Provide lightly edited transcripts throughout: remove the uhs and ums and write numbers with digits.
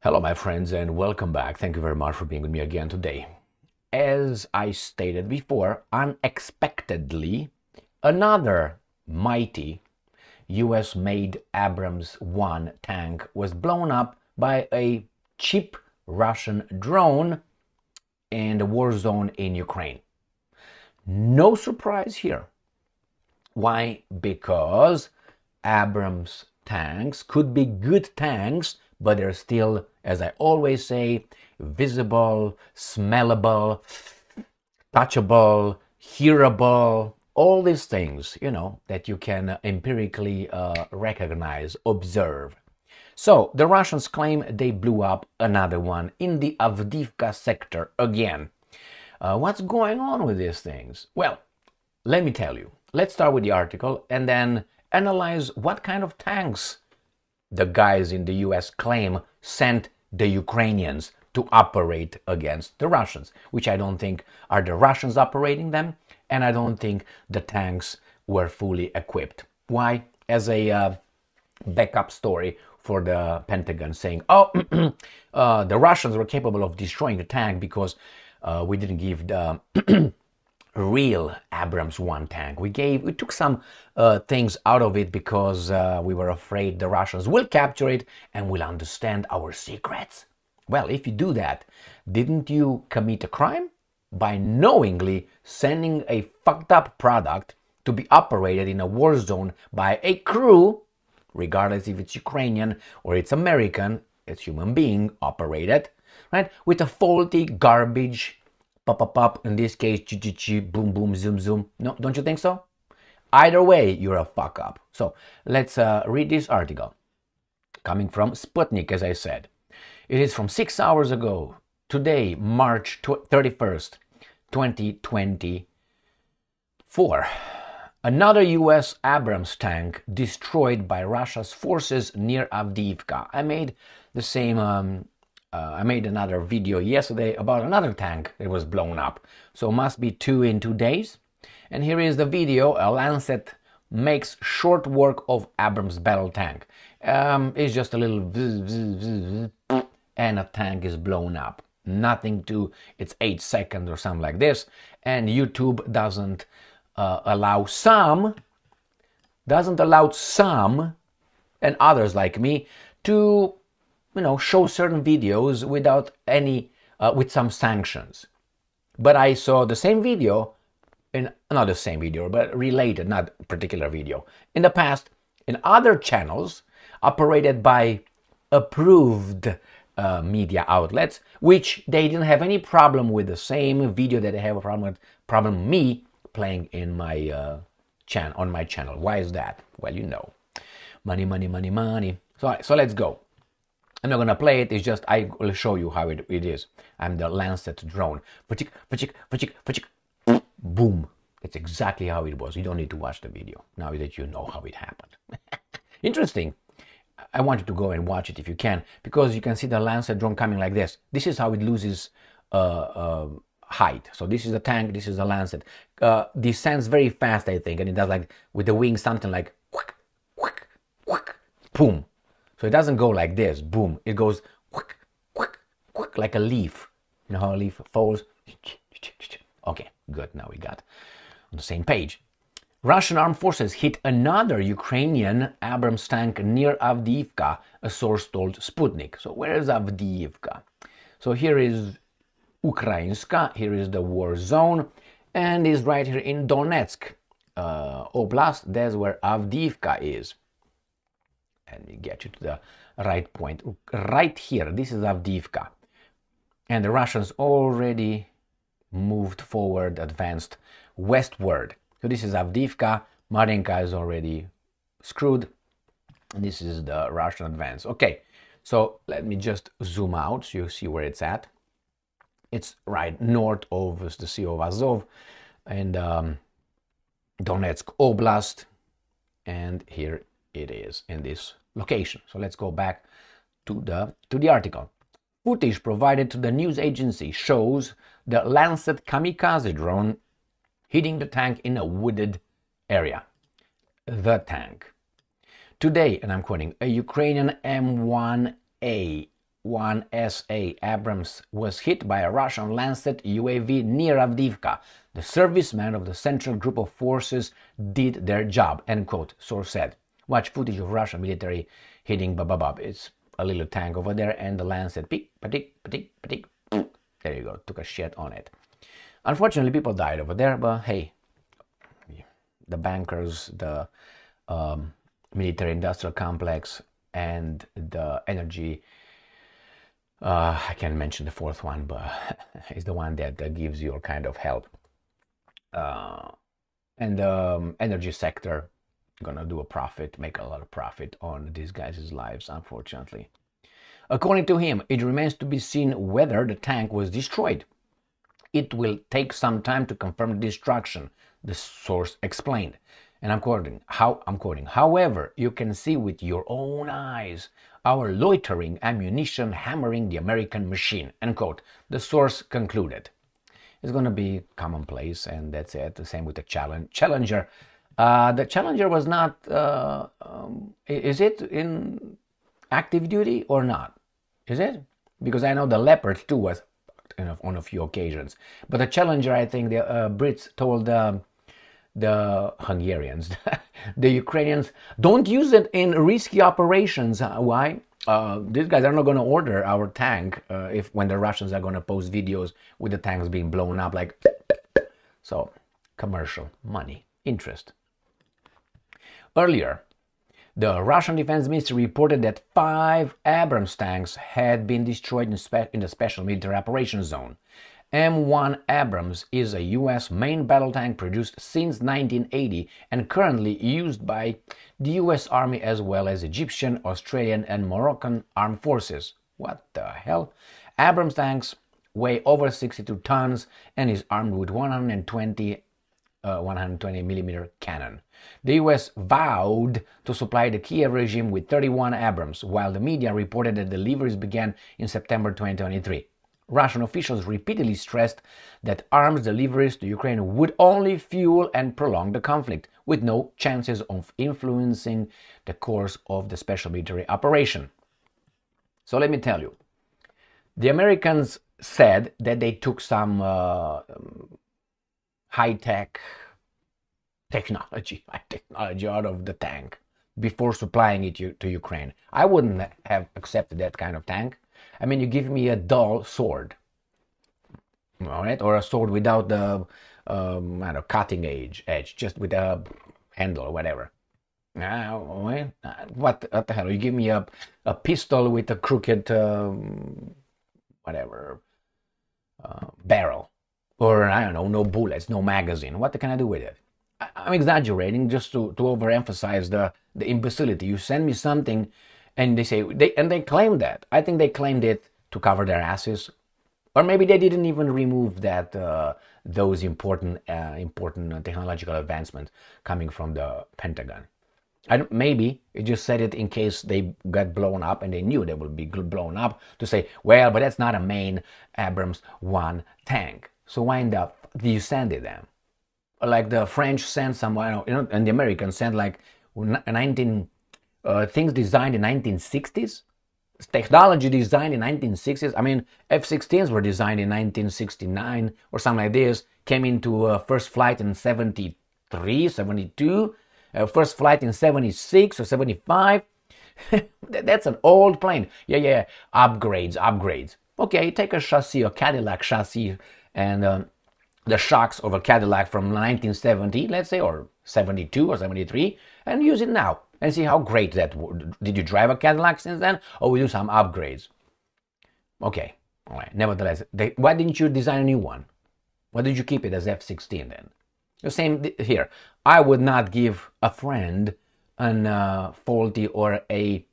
Hello, my friends, and welcome back. Thank you very much for being with me again today. As I stated before, unexpectedly, another mighty US-made Abrams tank was blown up by a cheap Russian drone in the war zone in Ukraine. No surprise here. Why? Because Abrams tanks could be good tanks, but they're still, as I always say, visible, smellable, touchable, hearable, all these things, that you can empirically recognize, observe. So the Russians claim they blew up another one in the Avdiivka sector again. What's going on with these things? Well, let me tell you. Let's start with the article and then analyze what kind of tanks the guys in the US claim sent the Ukrainians to operate against the Russians, which I don't think are the Russians operating them, and I don't think the tanks were fully equipped. Why? As a backup story for the Pentagon saying, the Russians were capable of destroying the tank because we didn't give the real Abrams tank. We took some things out of it because we were afraid the Russians will capture it and will understand our secrets. Well, if you do that, didn't you commit a crime by knowingly sending a fucked up product to be operated in a war zone by a crew, regardless if it's Ukrainian or it's American, it's human being operated, right, with a faulty garbage pop, in this case, boom, boom, zoom, zoom. No, don't you think so? Either way, you're a fuck up. So let's read this article coming from Sputnik, as I said. It is from 6 hours ago, today, March 31st, 2024. Another US Abrams tank destroyed by Russia's forces near Avdiivka. I made the same I made another video yesterday about another tank that was blown up. So must be 2 in 2 days. And here is the video. A Lancet makes short work of Abrams battle tank. It's just a little and a tank is blown up. Nothing to, it's 8 seconds or something like this. And YouTube doesn't allow some and others like me to show certain videos without any, with some sanctions. But I saw the same video, not the same video, but related, not particular video, in the past in other channels operated by approved media outlets, which they didn't have any problem with the same video that they have a problem me playing in my on my channel. Why is that? Well, money, money, money, money. So let's go. I'm not going to play it, it's just I will show you how it is. I'm the Lancet drone. Boom. That's exactly how it was. You don't need to watch the video now that you know how it happened. Interesting. I want you to go and watch it if you can, because you can see the Lancet drone coming like this. This is how it loses height. So this is a tank, this is a Lancet. Descends very fast, I think, and it does like with the wings something like whack, whack, whack, boom. So it doesn't go like this, boom. It goes quick, quick, quick, like a leaf. You know how a leaf folds? Okay, good. Now we got on the same page. Russian armed forces hit another Ukrainian Abrams tank near Avdiivka, a source told Sputnik. So where is Avdiivka? So here is Ukrainska, here is the war zone, and is right here in Donetsk Oblast. That's where Avdiivka is. And we get you to the right point. Right here, this is Avdiivka. And the Russians already moved forward, advanced westward. So this is Avdiivka. Marinka is already screwed. And this is the Russian advance. Okay, so let me just zoom out so you see where it's at. It's right north of the Sea of Azov and Donetsk Oblast. And here it is in this location. So let's go back to the article. Footage provided to the news agency shows the Lancet kamikaze drone hitting the tank in a wooded area. The tank. Today, and I'm quoting, a Ukrainian M1A US-1 Abrams was hit by a Russian Lancet UAV near Avdiivka. The servicemen of the Central Group of Forces did their job, end quote, source said. Watch footage of Russian military hitting Bababab. It's a little tank over there, and the Lancet, peek, patik, patik, patik. There you go, took a shit on it. Unfortunately, people died over there, but hey, the bankers, the military-industrial complex, and the energy, I can't mention the fourth one, but it's the one that gives you all kind of help. And the energy sector gonna do a profit, make a lot of profit on these guys' lives, unfortunately. According to him, it remains to be seen whether the tank was destroyed. It will take some time to confirm the destruction, the source explained. And I'm quoting, however, you can see with your own eyes our loitering ammunition hammering the American machine, end quote, the source concluded. It's going to be commonplace, and that's it. The same with the Challenger. The Challenger was not, is it in active duty or not? Is it? Because I know the Leopard 2 was on a few occasions. But the Challenger, I think the Brits told the Hungarians, the Ukrainians, don't use it in risky operations. Why? These guys are not going to order our tank when the Russians are going to post videos with the tanks being blown up like. So, commercial, money, interest. Earlier, the Russian Defense Ministry reported that 5 Abrams tanks had been destroyed in the Special Military Operations Zone. M1 Abrams is a U.S. main battle tank produced since 1980 and currently used by the U.S. Army as well as Egyptian, Australian and Moroccan armed forces. What the hell? Abrams tanks weigh over 62 tons and is armed with 120 mm cannon. The U.S. vowed to supply the Kiev regime with 31 Abrams, while the media reported that deliveries began in September 2023. Russian officials repeatedly stressed that arms deliveries to Ukraine would only fuel and prolong the conflict, with no chances of influencing the course of the special military operation. So let me tell you, the Americans said that they took some high-tech technology out of the tank before supplying it to Ukraine. I wouldn't have accepted that kind of tank. I mean, you give me a dull sword, all right, or a sword without the I don't know, cutting edge, just with a handle or whatever. What the hell? You give me a pistol with a crooked whatever barrel, or I don't know, no bullets, no magazine. What can I do with it? I'm exaggerating just to overemphasize the imbecility. You send me something. And they claim that. I think they claimed it to cover their asses, or maybe they didn't even remove that those important technological advancements coming from the Pentagon. Maybe it just said it in case they got blown up and they knew they would be blown up, to say, well, but that's not a main Abrams 1 tank. So why in the do you send it then? Like the French sent some, and the Americans sent like things designed in 1960s, technology designed in 1960s. I mean, F-16s were designed in 1969 or something like this, came into first flight in 73, 72, first flight in 76 or 75. That's an old plane. Yeah, upgrades. Okay, take a chassis, a Cadillac chassis, and the shocks of a Cadillac from 1970, let's say, or 72 or 73, and use it now. And see how great that would. Did you drive a Cadillac since then? Or we do some upgrades? Okay, all right. Nevertheless, why didn't you design a new one? Why did you keep it as F-16 then? The same here. I would not give a friend an faulty or a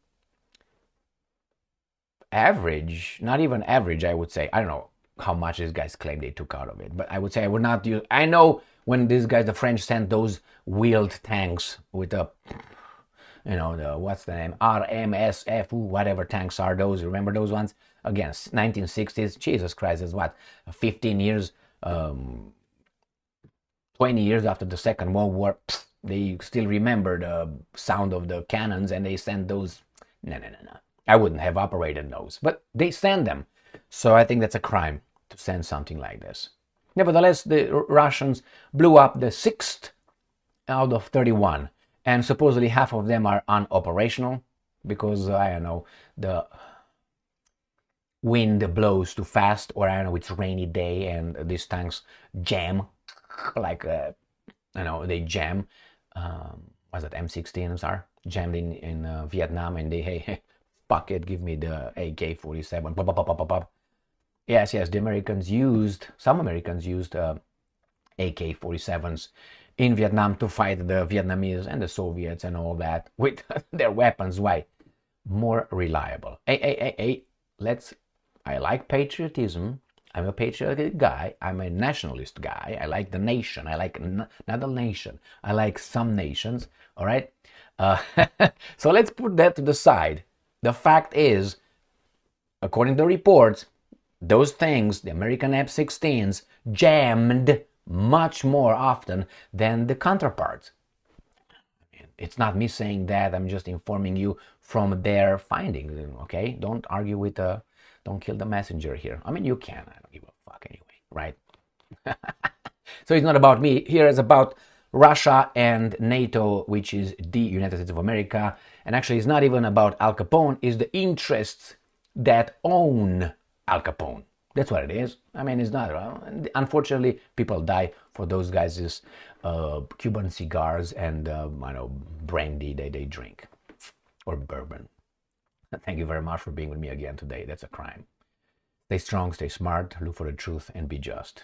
average, not even average, I would say. I don't know how much these guys claim they took out of it, but I would say I would not use. I know when these guys, the French, sent those wheeled tanks with a, what's the name? RMSF, whatever tanks are those. Remember those ones? Again, 1960s. Jesus Christ, is what? 15 years, 20 years after the Second World War. They still remember the sound of the cannons and they sent those. No. I wouldn't have operated those, but they send them. So I think that's a crime to send something like this. Nevertheless, the Russians blew up the 6th out of 31, and supposedly half of them are unoperational because, I don't know, the wind blows too fast, or I don't know, it's rainy day and these tanks jam, like, they jam. What's that, M16s are jammed in Vietnam, and they, hey, fuck it, give me the AK-47. Yes, the Americans used, some Americans used AK-47s in Vietnam to fight the Vietnamese and the Soviets and all that with their weapons. Why? More reliable. I like patriotism. I'm a patriotic guy. I'm a nationalist guy. I like the nation. I like not the nation. I like some nations. All right. So let's put that to the side. The fact is, according to reports, those things, the American F-16s, jammed much more often than the counterparts. It's not me saying that. I'm just informing you from their findings. Okay, don't argue with don't kill the messenger here. I mean, you can. I don't give a fuck anyway, right? So it's not about me. Here it's about Russia and NATO, which is the United States of America. And actually, it's not even about Al Capone. It's the interests that own Al Capone. That's what it is. I mean, it's not. Unfortunately, people die for those guys' Cuban cigars and brandy they drink, or bourbon. Thank you very much for being with me again today. That's a crime. Stay strong, stay smart, look for the truth, and be just.